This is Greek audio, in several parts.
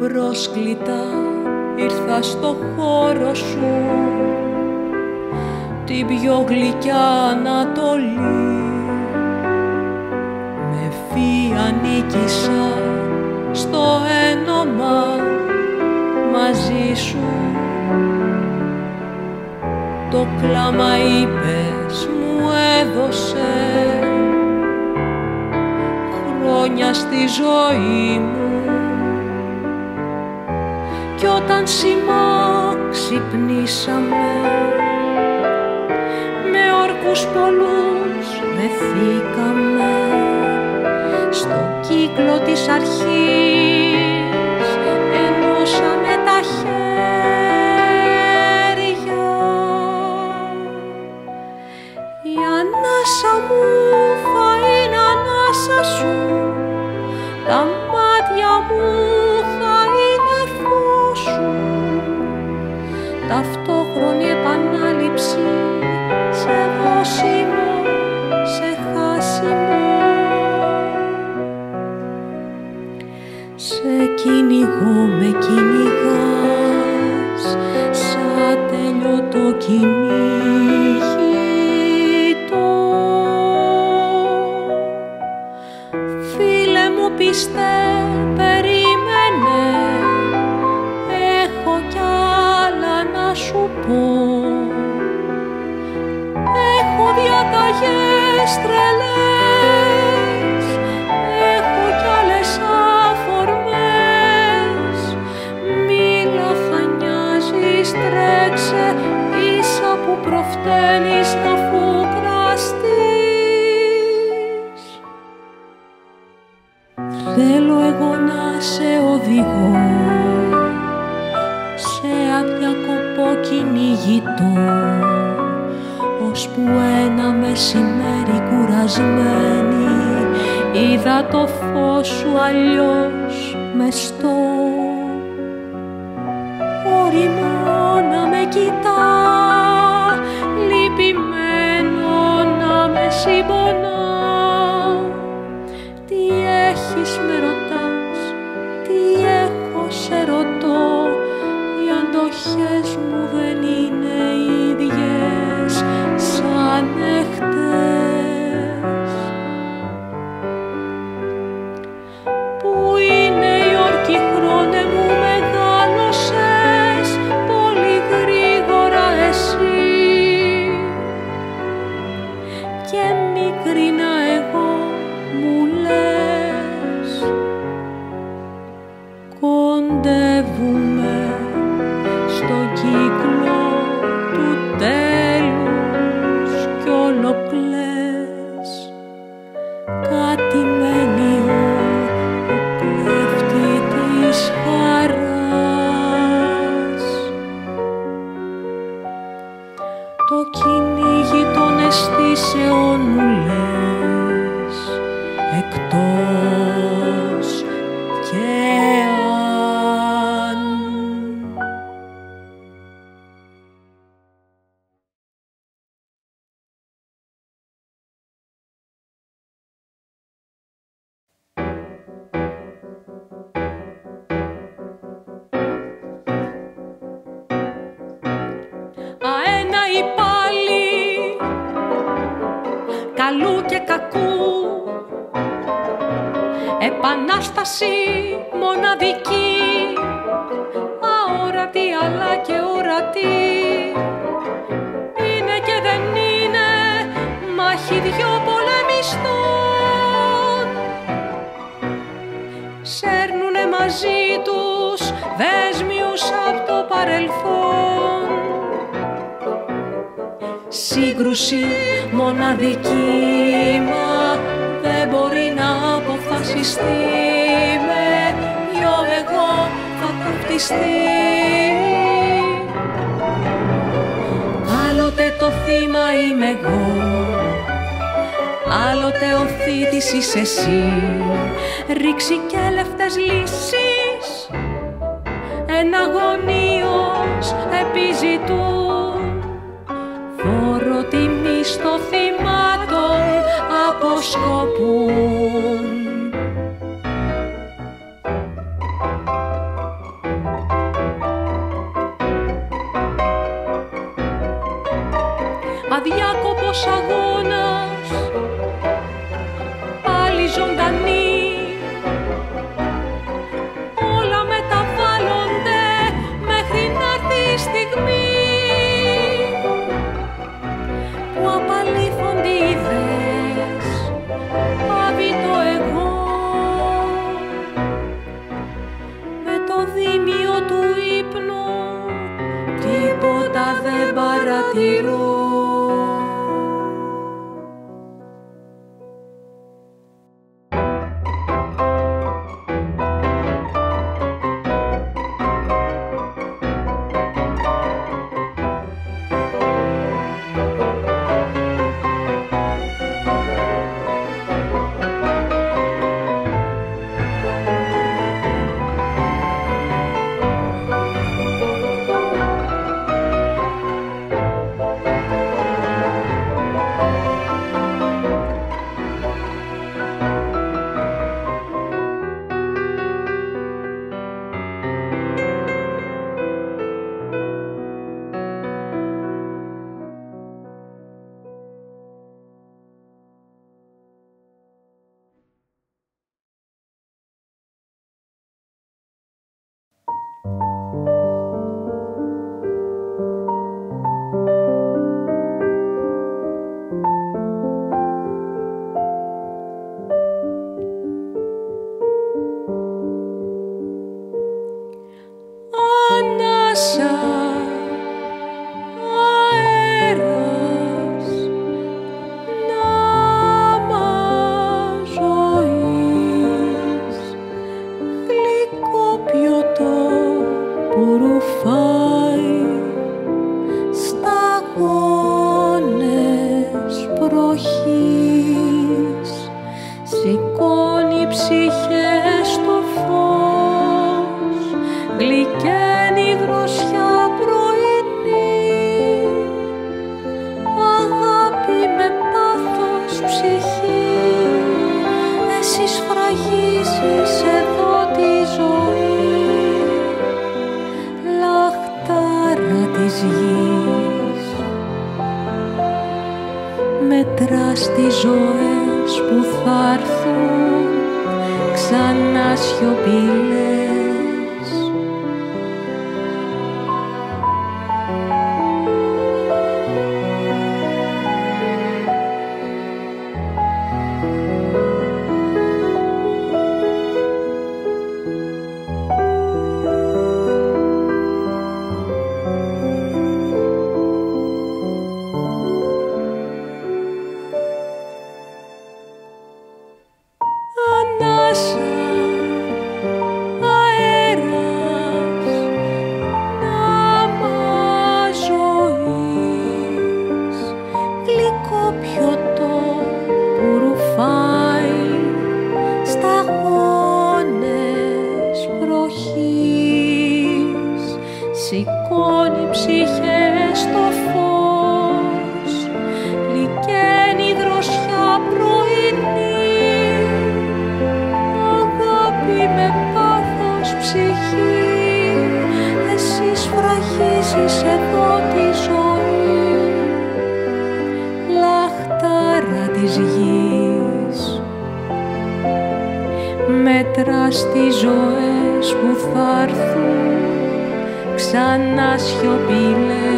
απρόσκλητα ήρθα στο χώρο σου, την πιο γλυκιά Ανατολή. Με βία νίκησα στο ένομα μαζί σου. Το κλάμα είπες μου έδωσε χρόνια στη ζωή μου. Κι όταν σημά ξυπνήσαμε, με όρκους πολλούς δεθήκαμε στο κύκλο της αρχής, ενώσαμε τα χέρια. Η ανάσα μου θα είναι ανάσα σου, τα μάτια μου θα είναι φως σου, ταυτόχρονη επανάληψη σε δώσιμο, σε χάσιμο. Σε κυνηγώ, με κυνηγάς σαν τελειωτό κυνηγητό. Φίλε μου πιστέ, περίμενε, έχω κι άλλα να σου πω. Έχω διαταγές τρελές, έχω κι άλλες αφορμές. Μίλα, θα νοιάζεις, τρέξε, ίσα που προφταίνεις να φουκραστείς. Θέλω εγώ να σε οδηγώ σε αδιακοπό κυνηγητό, ώσπου ένα μεσημέρι κουρασμένη είδα το φως σου αλλιώς μεστό. Ωρειμό να με κοιτά, λυπημένο να με συμπονά. Τι έχεις με ρωτάς, τι έχω σε ρωτώ, οι αντοχές μου δεν είναι ίδιες σαν εχθές. Πού είναι η όρκη, χρόνε μου, μεγάλωσες πολύ γρήγορα εσύ, και μικρήνα εγώ μου λες. Κοντεύουμε στον κύκλο του τέλους κι όλο κλαις. Κάτι μένει ο κλέφτη της χαράς. Το κυνήγι των αισθήσεων μου λες, εκτός και αν. Αένα ή πάλι, καλού και κακού, επανάσταση μοναδική, αόρατη αλλά και ορατή. Είναι και δεν είναι μάχη δυο πολεμιστών, σέρνουνε μαζί τους δέσμιους απ' το παρελθόν. Σύγκρουση μοναδική, μα δεν μπορεί να αποφασιστεί με ποιο εγώ θα ταυτιστεί. Άλλοτε το θύμα είμαι εγώ, άλλοτε ο θήτης είσαι εσύ. Ρηξικέλευτες λύσεις εναγωνίως επιζητούν, φόρο τιμής στο θυμάτων αποσκοπούν. αδιάκοπος αγώνας, πάλι ζωντανή. Όλα μεταβάλλονται μέχρι να έρθει η στιγμή που απαλήφονται οι ιδέες, πάβει το εγώ. Με το δίμιο του ύπνου τίποτα δεν παρατηρώ. Μετράς τις ζωές που θα έρθουν ξανά σιωπηλές. Σηκώνει ψυχές στο φως, λυκαίνει δροσιά πρωινή. Αγάπη με πάθος ψυχή, εσύ σφραγίζεις εδώ τη ζωή. Λαχτάρα της γης, μέτρας τις ζωές που θα έρθουν ξανά σιωπηλές.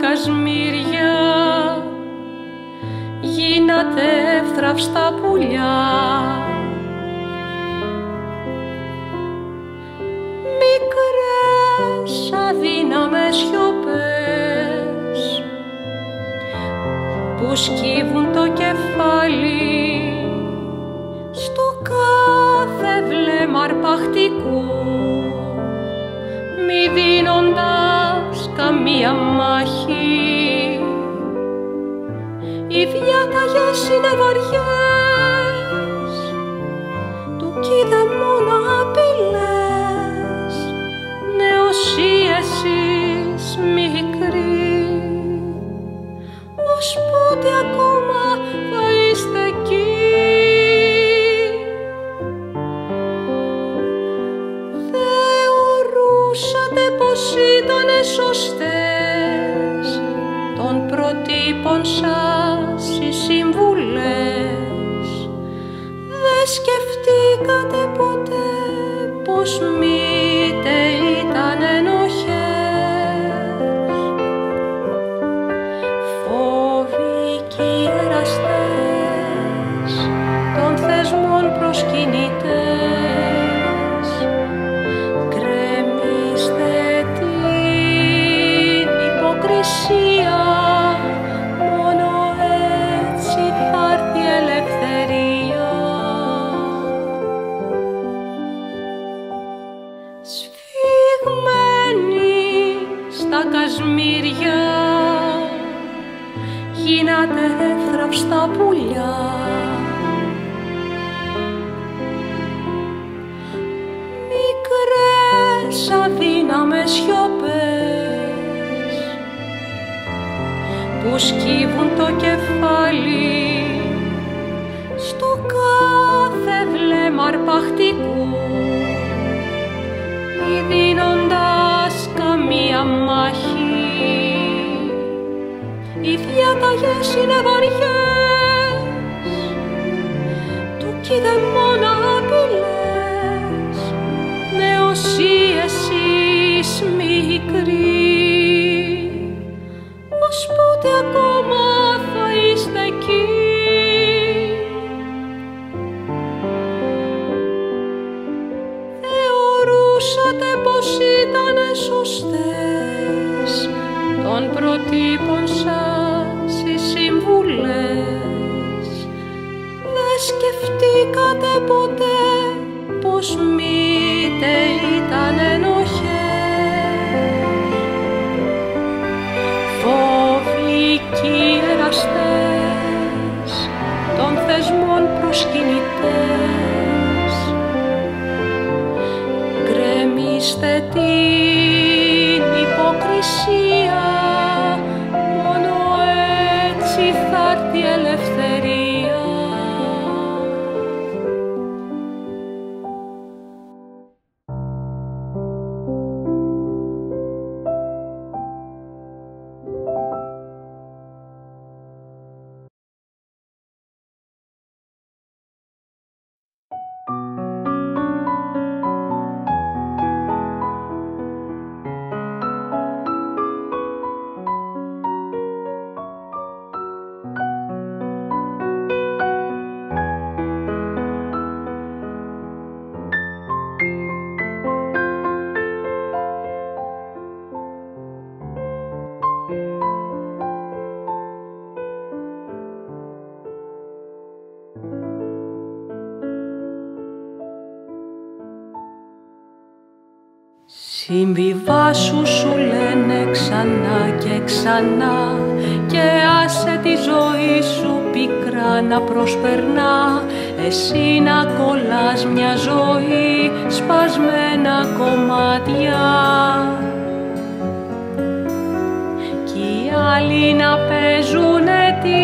Κασμίρια γίνατε εύθρα εύθραυστα πουλιά. Μικρές αδύναμες σιωπές που σκύβουν το κεφάλι στο κάθε βλέμμα αρπακτικού, μη δίνοντας καμία μάχη. Οι διάταγες είναι βαριές, του κοίδε μόνο απειλές, νεοσύ εσείς μικροί, ως πότε ακόμα θα είστε εκεί. Θεωρούσατε πως ήτανε σωστές των προτύπων σας οι συμβουλές, δε σκεφτήκατε ποτέ πως μήτε ήταν ενοχές. Φόβοι κι εραστές των θεσμών προσκυνητές, γκρεμίστε την υποκρισία, μόνο έτσι θα έρθει η ελευθερία. Σφιγμένοι στα κασμίρια γίνατε εύθραυστα πουλιά. Μικρές αδύναμες σιωπές που σκύβουν το κεφάλι στο κάθε βλέμμα αρπακτικού, μη δίνοντας καμία μάχη. Οι διάταγες είναι βαριές, του κοίδε μόνο απειλές, νεοσύ εσείς μικροί, ως πότε ακόμα θα είστε εκεί. Θεωρούσατε πως ήτανε σωστές των προτύπων σας οι συμβουλές, δε σκεφτήκατε ποτέ πως μήτε ήταν ενοχές. Φόβοι κι εραστές των θεσμών προσκυνητές, γκρεμίστε την υποκρισία, μόνο έτσι θα έρθει η ελευθερία. Συμβιβάσου σου λένε ξανά και ξανά, και άσε τη ζωή σου πικρά να προσπερνά, εσύ να κολλάς μια ζωή σπασμένα κομμάτια, κι οι άλλοι να παίζουνε τη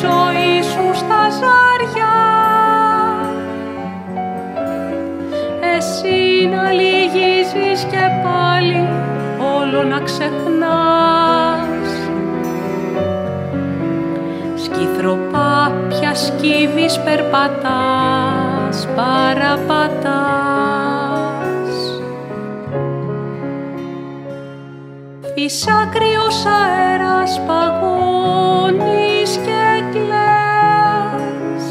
ζωή σου στα ζάρια, εσύ να λυγίζεις και πάλι όλο να ξεχνάς. Σκυθροπά πια σκύβεις, περπατάς, παραπατάς. Φυσάκριος αέρας παγώνεις και κλαις,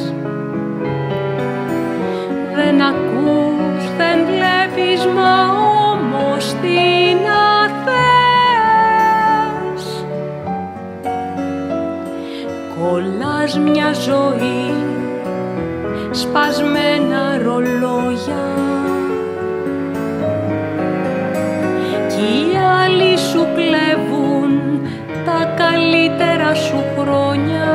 σπασμένα ρολόγια κι οι άλλοι σου κλέβουν τα καλύτερα σου χρόνια.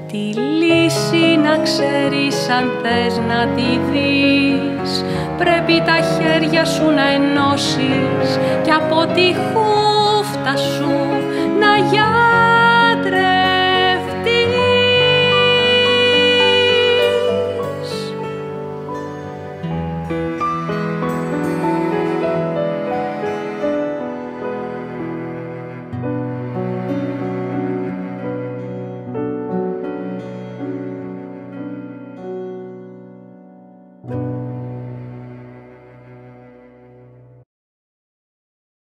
Τη λύση να ξέρεις αν θες να τη δεις, πρέπει τα χέρια σου να ενώσεις και από τη χούφτα σου να γιατρευτείς.